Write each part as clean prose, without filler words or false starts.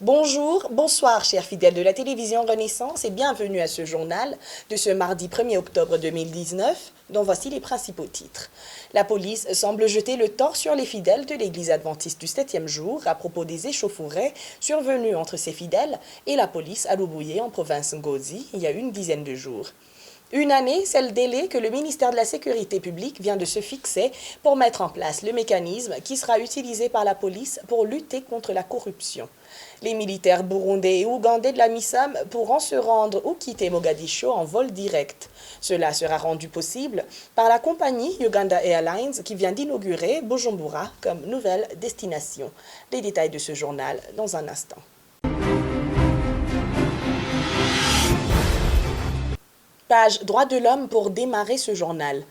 Bonjour, bonsoir chers fidèles de la télévision Renaissance et bienvenue à ce journal de ce mardi 1er octobre 2019 dont voici les principaux titres. La police semble jeter le tort sur les fidèles de l'église adventiste du 7e jour à propos des échauffourées survenus entre ces fidèles et la police à Lubouye en province Ngozi il y a une dizaine de jours. Une année, c'est le délai que le ministère de la Sécurité publique vient de se fixer pour mettre en place le mécanisme qui sera utilisé par la police pour lutter contre la corruption. Les militaires burundais et ougandais de la MISAM pourront se rendre ou quitter Mogadiscio en vol direct. Cela sera rendu possible par la compagnie Uganda Airlines qui vient d'inaugurer Bujumbura comme nouvelle destination. Les détails de ce journal dans un instant. Page Droits de l'homme pour démarrer ce journal.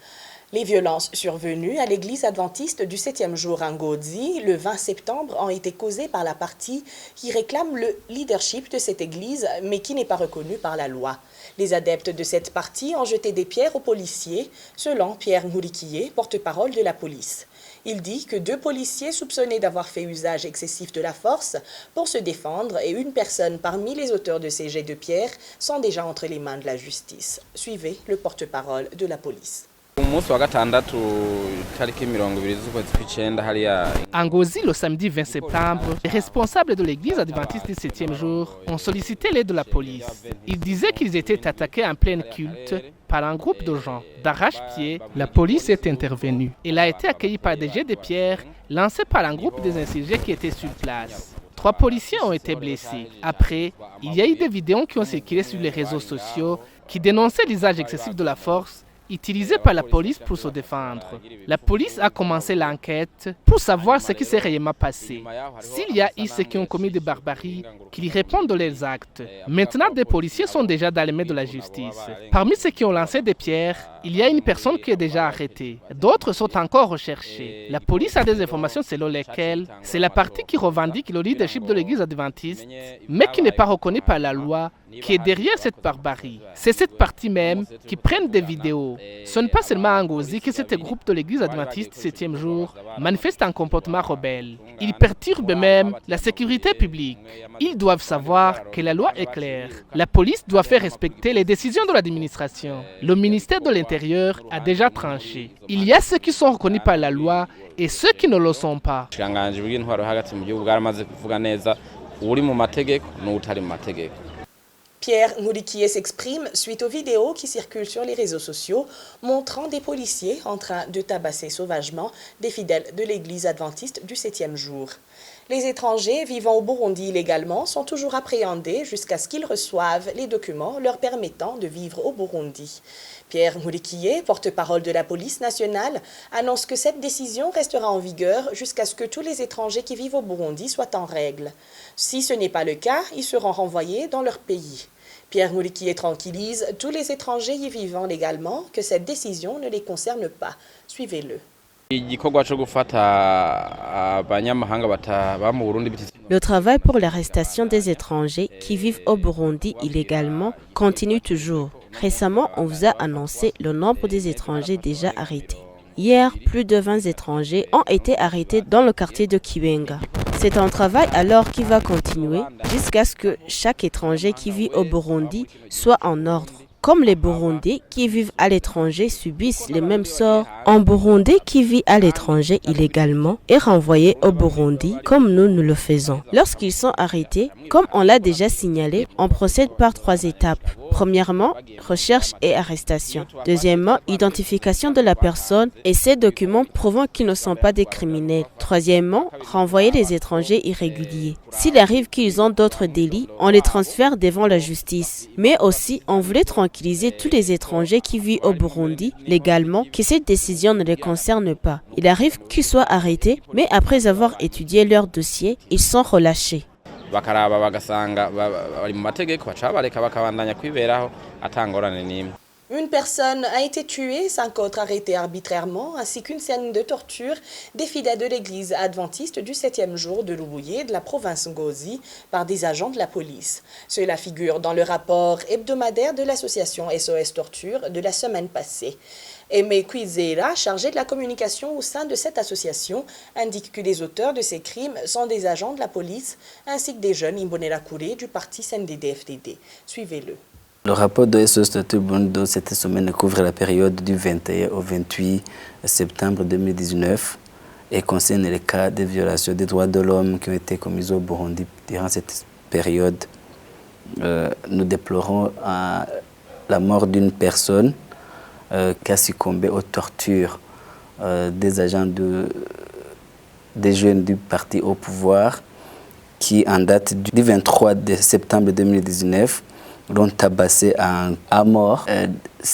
Les violences survenues à l'église adventiste du 7e jour à Ngozi le 20 septembre ont été causées par la partie qui réclame le leadership de cette église mais qui n'est pas reconnue par la loi. Les adeptes de cette partie ont jeté des pierres aux policiers, selon Pierre Nkurikiye, porte-parole de la police. Il dit que 2 policiers soupçonnés d'avoir fait usage excessif de la force pour se défendre et une personne parmi les auteurs de ces jets de pierre sont déjà entre les mains de la justice. Suivez le porte-parole de la police. À Ngozi, le samedi 20 septembre, les responsables de l'église adventiste du 7e jour ont sollicité l'aide de la police. Ils disaient qu'ils étaient attaqués en plein culte par un groupe de gens. D'arrache-pied, la police est intervenue. Elle a été accueillie par des jets de pierre lancés par un groupe des insurgés qui étaient sur place. 3 policiers ont été blessés. Après, il y a eu des vidéos qui ont circulé sur les réseaux sociaux qui dénonçaient l'usage excessif de la force utilisé par la police pour se défendre. La police a commencé l'enquête pour savoir ce qui s'est réellement passé. S'il y a eu ceux qui ont commis des barbaries, qu'ils répondent de leurs actes. Maintenant, des policiers sont déjà dans les mains de la justice. Parmi ceux qui ont lancé des pierres, il y a une personne qui est déjà arrêtée. D'autres sont encore recherchés. La police a des informations selon lesquelles c'est la partie qui revendique le leadership de l'église adventiste, mais qui n'est pas reconnue par la loi, qui est derrière cette barbarie. C'est cette partie même qui prennent des vidéos. Ce n'est pas seulement à Ngozi que ce groupe de l'église adventiste 7e jour manifeste un comportement rebelle. Ils perturbent même la sécurité publique. Ils doivent savoir que la loi est claire. La police doit faire respecter les décisions de l'administration. Le ministère de l'Intérieur a déjà tranché. Il y a ceux qui sont reconnus par la loi et ceux qui ne le sont pas. Pierre Nkurikiye s'exprime suite aux vidéos qui circulent sur les réseaux sociaux montrant des policiers en train de tabasser sauvagement des fidèles de l'église adventiste du 7e jour. Les étrangers vivant au Burundi illégalement sont toujours appréhendés jusqu'à ce qu'ils reçoivent les documents leur permettant de vivre au Burundi. Pierre Nkurikiye, porte-parole de la police nationale, annonce que cette décision restera en vigueur jusqu'à ce que tous les étrangers qui vivent au Burundi soient en règle. Si ce n'est pas le cas, ils seront renvoyés dans leur pays. Pierre Nkurikiye tranquillise tous les étrangers y vivant légalement que cette décision ne les concerne pas. Suivez-le. Le travail pour l'arrestation des étrangers qui vivent au Burundi illégalement continue toujours. Récemment, on vous a annoncé le nombre des étrangers déjà arrêtés. Hier, plus de 20 étrangers ont été arrêtés dans le quartier de Kibenga. C'est un travail alors qui va continuer jusqu'à ce que chaque étranger qui vit au Burundi soit en ordre. Comme les Burundais qui vivent à l'étranger subissent les mêmes sorts, un Burundais qui vit à l'étranger illégalement est renvoyé au Burundi comme nous le faisons. Lorsqu'ils sont arrêtés, comme on l'a déjà signalé, on procède par 3 étapes. Premièrement, recherche et arrestation. Deuxièmement, identification de la personne et ses documents prouvant qu'ils ne sont pas des criminels. Troisièmement, renvoyer les étrangers irréguliers. S'il arrive qu'ils ont d'autres délits, on les transfère devant la justice. Mais aussi, on voulait tranquilliser tous les étrangers qui vivent au Burundi légalement que cette décision ne les concerne pas. Il arrive qu'ils soient arrêtés, mais après avoir étudié leur dossier, ils sont relâchés. Une personne a été tuée, 5 autres arrêtés arbitrairement, ainsi qu'une scène de torture des fidèles de l'église adventiste du 7e jour de Lubouye de la province Ngozi par des agents de la police. Cela figure dans le rapport hebdomadaire de l'association SOS Torture de la semaine passée. Aimé Kwizera, chargé de la communication au sein de cette association, indique que les auteurs de ces crimes sont des agents de la police ainsi que des jeunes Imbonerakure du parti CNDD-FDD. Suivez-le. Le rapport de SOS Torture Burundi cette semaine couvre la période du 21 au 28 septembre 2019 et concerne les cas de violation des droits de l'homme qui ont été commis au Burundi durant cette période. Nous déplorons la mort d'une personne qui a succombé aux tortures des agents des jeunes du parti au pouvoir qui, en date du 23 septembre 2019, l'ont tabassé à mort.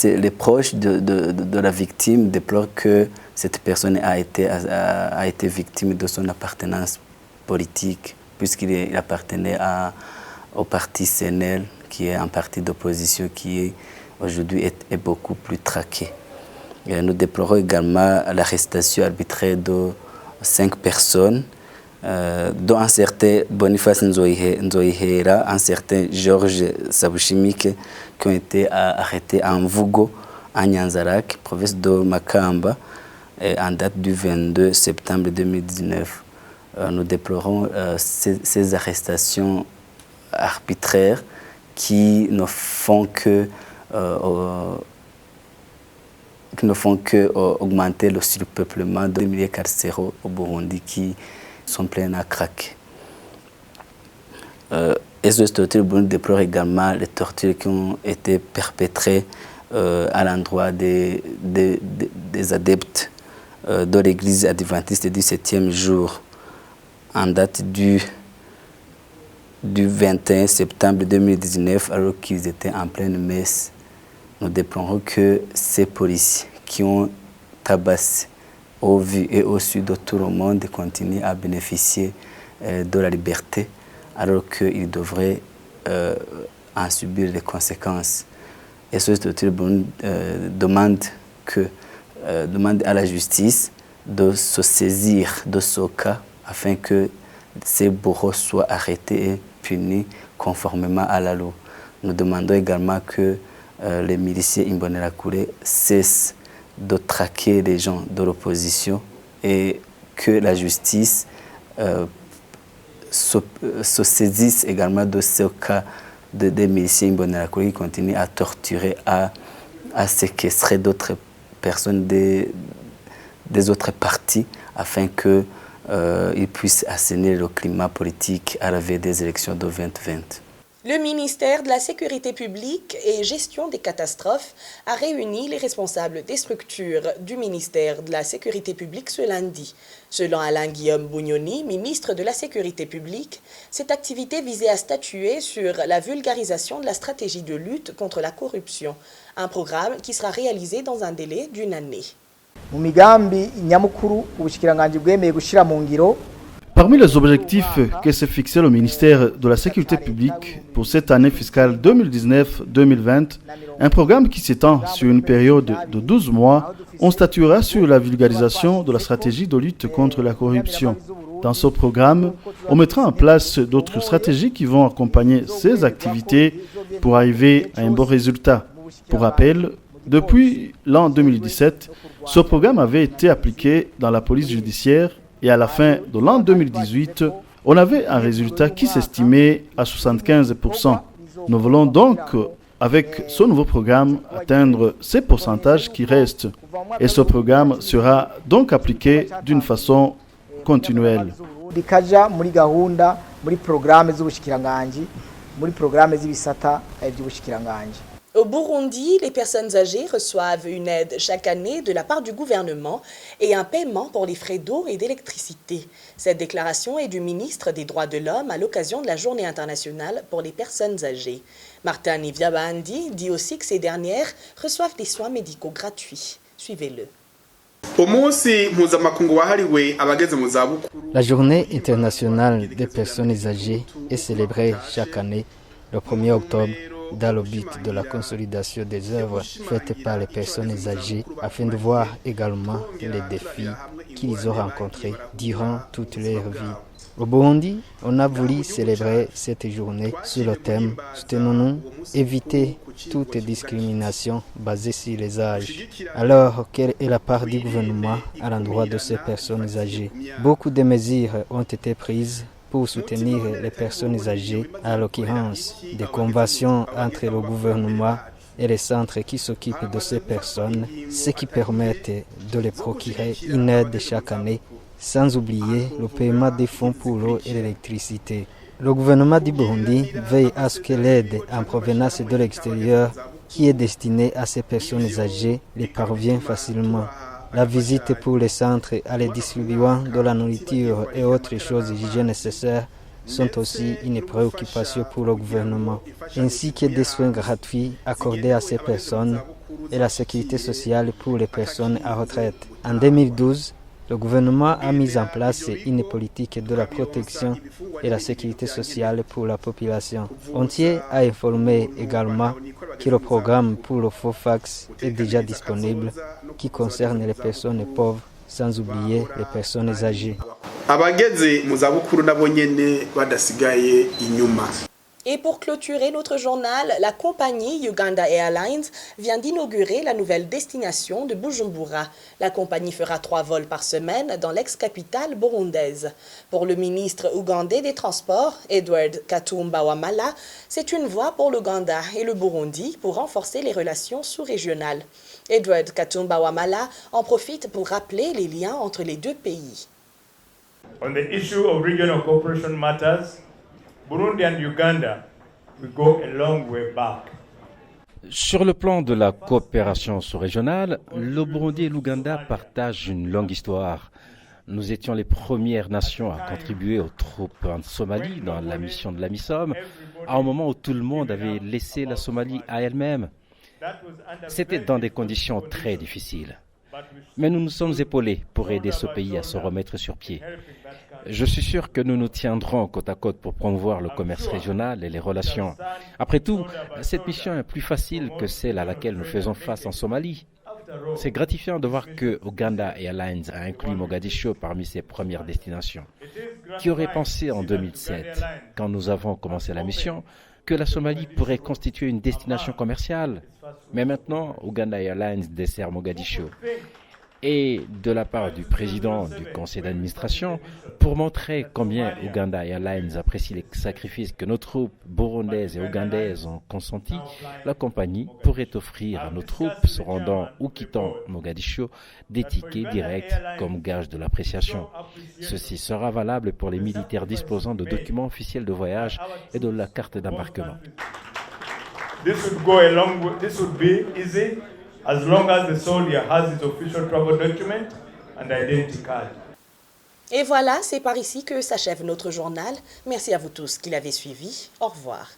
Les proches de la victime déplorent que cette personne a été victime de son appartenance politique, puisqu'il appartenait au parti CNL, qui est un parti d'opposition qui aujourd'hui est beaucoup plus traqué. Et nous déplorons également l'arrestation arbitraire de 5 personnes, dont un certain Boniface Nzoihera, un certain Georges Sabushimike, qui ont été arrêtés à Mvugo, à Nyanzarak, province de Makamba, en date du 22 septembre 2019. Nous déplorons ces arrestations arbitraires qui ne font que augmenter le surpeuplement de milliers carcéraux au Burundi qui sont pleins à craquer. SOS Torture Burundi déplore également les tortures qui ont été perpétrées à l'endroit des adeptes de l'église adventiste du 7e jour en date du 21 septembre 2019, alors qu'ils étaient en pleine messe. Nous déplorons que ces policiers qui ont tabassé au vu et au su de tout le monde continuent à bénéficier de la liberté, alors qu'ils devraient en subir les conséquences. Et SOS Torture Burundi demande à la justice de se saisir de ce cas afin que ces bourreaux soient arrêtés et punis conformément à la loi. Nous demandons également que les miliciens Imbonerakure cessent de traquer les gens de l'opposition et que la justice se saisisse également de ce cas des miliciens Imbonerakure qui continuent à torturer, à séquestrer d'autres personnes des autres partis afin qu'ils puissent assainir le climat politique à la veille des élections de 2020. Le ministère de la Sécurité publique et Gestion des catastrophes a réuni les responsables des structures du ministère de la Sécurité publique ce lundi. Selon Alain-Guillaume Bougnoni, ministre de la Sécurité publique, cette activité visait à statuer sur la vulgarisation de la stratégie de lutte contre la corruption, un programme qui sera réalisé dans un délai d'une année. Parmi les objectifs que s'est fixé le ministère de la Sécurité publique pour cette année fiscale 2019-2020, un programme qui s'étend sur une période de 12 mois, on statuera sur la vulgarisation de la stratégie de lutte contre la corruption. Dans ce programme, on mettra en place d'autres stratégies qui vont accompagner ces activités pour arriver à un bon résultat. Pour rappel, depuis l'an 2017, ce programme avait été appliqué dans la police judiciaire et à la fin de l'an 2018, on avait un résultat qui s'estimait à 75%. Nous voulons donc, avec ce nouveau programme, atteindre ces pourcentages qui restent. Et ce programme sera donc appliqué d'une façon continuelle. Au Burundi, les personnes âgées reçoivent une aide chaque année de la part du gouvernement et un paiement pour les frais d'eau et d'électricité. Cette déclaration est du ministre des Droits de l'Homme à l'occasion de la Journée internationale pour les personnes âgées. Martin Nivyabandi dit aussi que ces dernières reçoivent des soins médicaux gratuits. Suivez-le. La Journée internationale des personnes âgées est célébrée chaque année le 1er octobre dans le but de la consolidation des œuvres faites par les personnes âgées afin de voir également les défis qu'ils ont rencontrés durant toute leur vie. Au Burundi, on a voulu célébrer cette journée sous le thème « Soutenons-nous, éviter toute discrimination basée sur les âges. Alors, quelle est la part du gouvernement à l'endroit de ces personnes âgées? Beaucoup de mesures ont été prises pour soutenir les personnes âgées, à l'occurrence des conventions entre le gouvernement et les centres qui s'occupent de ces personnes, ce qui permet de les procurer une aide chaque année, sans oublier le paiement des fonds pour l'eau et l'électricité. Le gouvernement du Burundi veille à ce que l'aide en provenance de l'extérieur qui est destinée à ces personnes âgées les parvienne facilement. La visite pour les centres à les distribuant de la nourriture et autres choses jugées nécessaires sont aussi une préoccupation pour le gouvernement, ainsi que des soins gratuits accordés à ces personnes et la sécurité sociale pour les personnes à retraite. En 2012, le gouvernement a mis en place une politique de la protection et la sécurité sociale pour la population. On tient à informer également que le programme pour le FOFAX est déjà disponible, qui concerne les personnes pauvres, sans oublier les personnes âgées. Et pour clôturer notre journal, la compagnie Uganda Airlines vient d'inaugurer la nouvelle destination de Bujumbura. La compagnie fera 3 vols par semaine dans l'ex-capitale burundaise. Pour le ministre ougandais des Transports, Edward Katumba Wamala, c'est une voie pour l'Ouganda et le Burundi pour renforcer les relations sous-régionales. Edward Katumba Wamala en profite pour rappeler les liens entre les deux pays. On the issue of regional cooperation matters, Burundi and Uganda, we go a long way back. Sur le plan de la coopération sous-régionale, le Burundi et l'Ouganda partagent une longue histoire. Nous étions les premières nations à contribuer aux troupes en Somalie dans la mission de la MISOM, à un moment où tout le monde avait laissé la Somalie à elle-même. C'était dans des conditions très difficiles. Mais nous nous sommes épaulés pour aider ce pays à se remettre sur pied. Je suis sûr que nous nous tiendrons côte à côte pour promouvoir le commerce régional et les relations. Après tout, cette mission est plus facile que celle à laquelle nous faisons face en Somalie. C'est gratifiant de voir que Uganda Airlines a inclus Mogadiscio parmi ses premières destinations. Qui aurait pensé en 2007, quand nous avons commencé la mission, que la Somalie pourrait constituer une destination commerciale? Mais maintenant, Uganda Airlines dessert Mogadiscio. Et de la part du président du conseil d'administration, pour montrer combien Uganda Airlines apprécie les sacrifices que nos troupes burundaises et ougandaises ont consentis, la compagnie pourrait offrir à nos troupes se rendant ou quittant Mogadiscio des tickets directs comme gage de l'appréciation. Ceci sera valable pour les militaires disposant de documents officiels de voyage et de la carte d'embarquement. This would be easy as long as the soldier has his official travel document and identity card. Et voilà, c'est par ici que s'achève notre journal. Merci à vous tous qui l'avez suivi. Au revoir.